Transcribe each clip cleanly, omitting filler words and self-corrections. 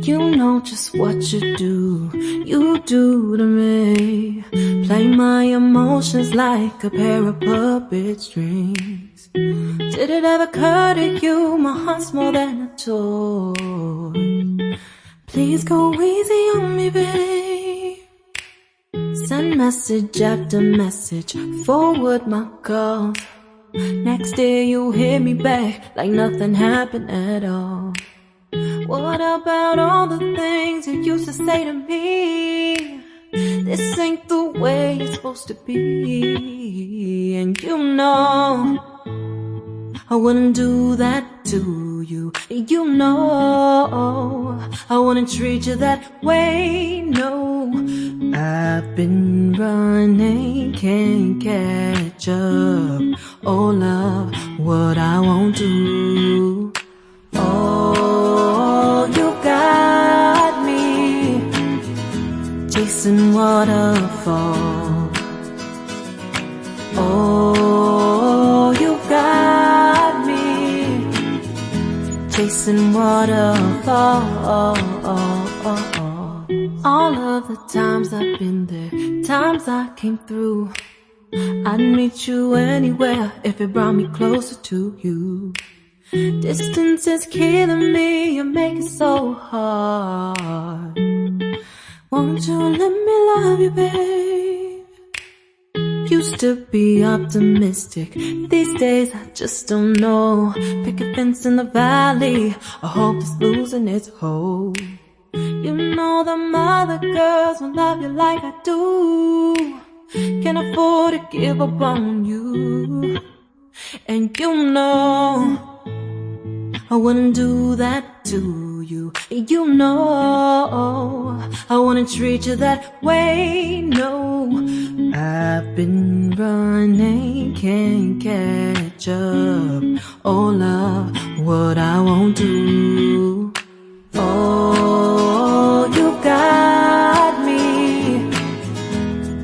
You know just what you do to me. Play my emotions like a pair of puppet strings. Did it ever occur to you my heart's more than a toy? Please go easy on me, babe. Send message after message, forward my calls. Next day you hit me back like nothing happened at all. What about all the things you used to say to me? This ain't the way it's supposed to be. And you know I wouldn't do that to you. You know I wouldn't treat you that way, no. I've been running, can't catch up. Oh love, what I won't do. Oh, you got me chasing waterfall. Oh, you got me chasing waterfall. All of the times I've been there, times I came through, I'd meet you anywhere if it brought me closer to you. Distance is killing me, you make it so hard. Won't you let me love you, babe? Used to be optimistic, these days I just don't know. Pick a fence in the valley, I hope it's losing its hold. You know them other girls won't love you like I do. Can't afford to give up on you. And you know I wouldn't do that to you. You know I wouldn't treat you that way, no. I've been running, can't catch up. Oh love, what I won't do. Oh, you got me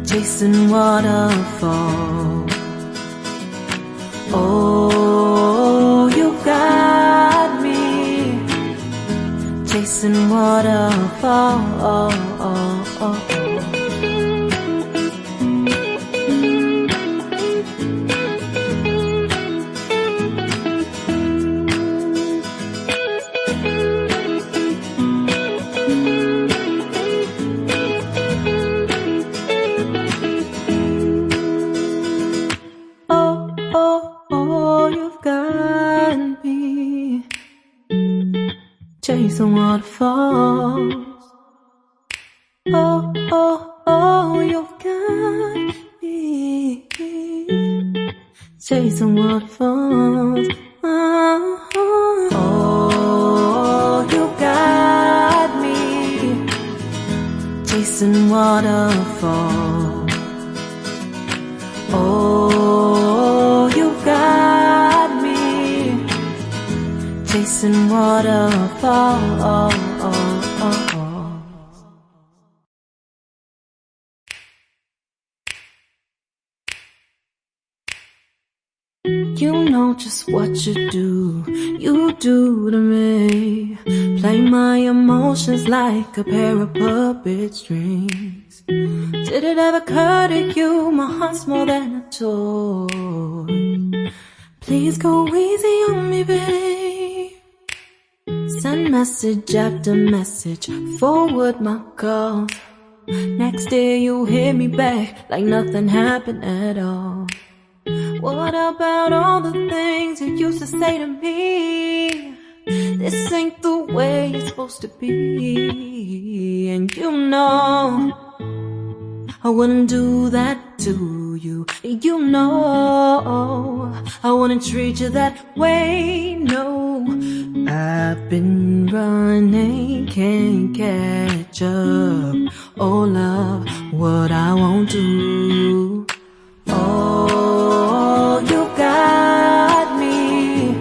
chasing waterfall. Oh, you got me chasing waterfall. Chasing waterfalls. Oh, oh, oh, you've got me chasing waterfalls. Oh, oh, you got me chasing waterfalls. Oh, you got me chasing waterfalls. You know just what you do to me. Play my emotions like a pair of puppet strings. Did it ever occur to you my heart's more than a toy? Please go easy on me, babe. Send message after message, forward my calls. Next day you hit me back like nothing happened at all. What about all the things you used to say to me? This ain't the way it's supposed to be. And you know I wouldn't do that to you. You know I wouldn't treat you that way, no. I've been running, can't catch up. Oh love, what I won't do. Oh, you got me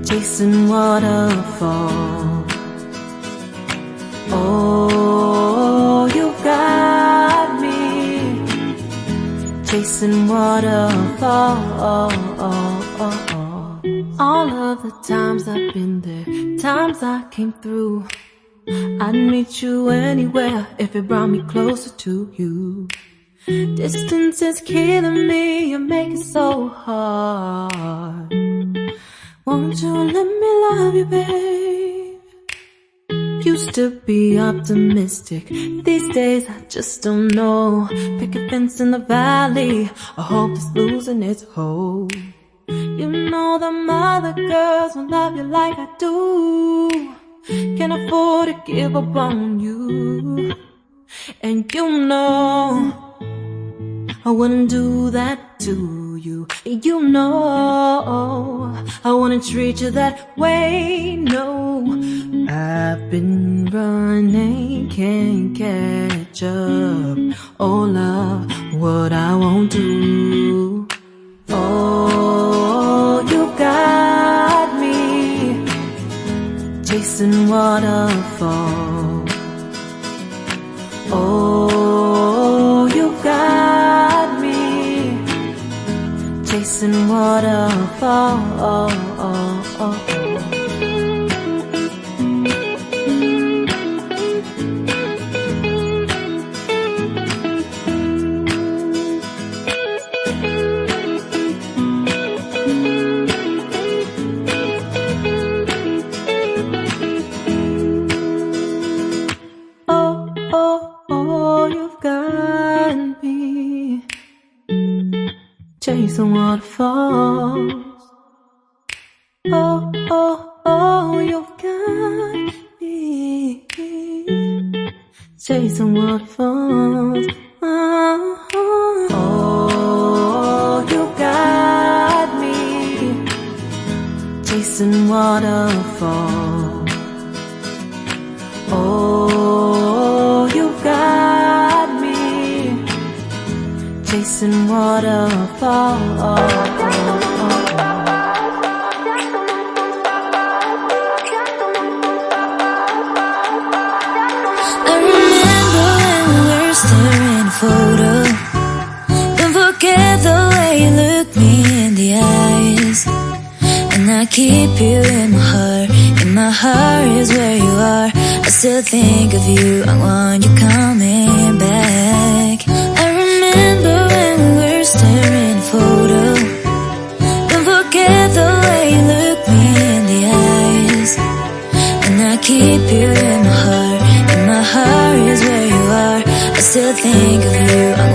chasing waterfall. Oh, you got me chasing waterfall. All of the times I've been there, times I came through, I'd meet you anywhere if it brought me closer to you. Distance is killing me, you make it so hard. Won't you let me love you, babe? Used to be optimistic, these days I just don't know. Pick a fence in the valley, I hope it's losing its hold. You know them other girls won't love you like I do. Can't afford to give up on you. And you know I wouldn't do that to you. You know I wouldn't treat you that way, no. I've been running, can't catch up. Oh love, what I won't do. Oh, you got me chasing waterfalls. Oh, you got me chasing waterfalls. Chasing waterfalls. Oh, oh, oh, you've got me chasing waterfalls. Oh, oh, oh, you got me chasing waterfalls. Oh, you got me chasing waterfalls. I remember when we were staring a photo. Don't forget the way you look me in the eyes. And I keep you in my heart. In my heart is where you are. I still think of you, I want you coming back. I remember when we were staring a photo. Don't forget the way you look me in the eyes. And I keep you in my heart. In my heart is where you are. I still think of you, I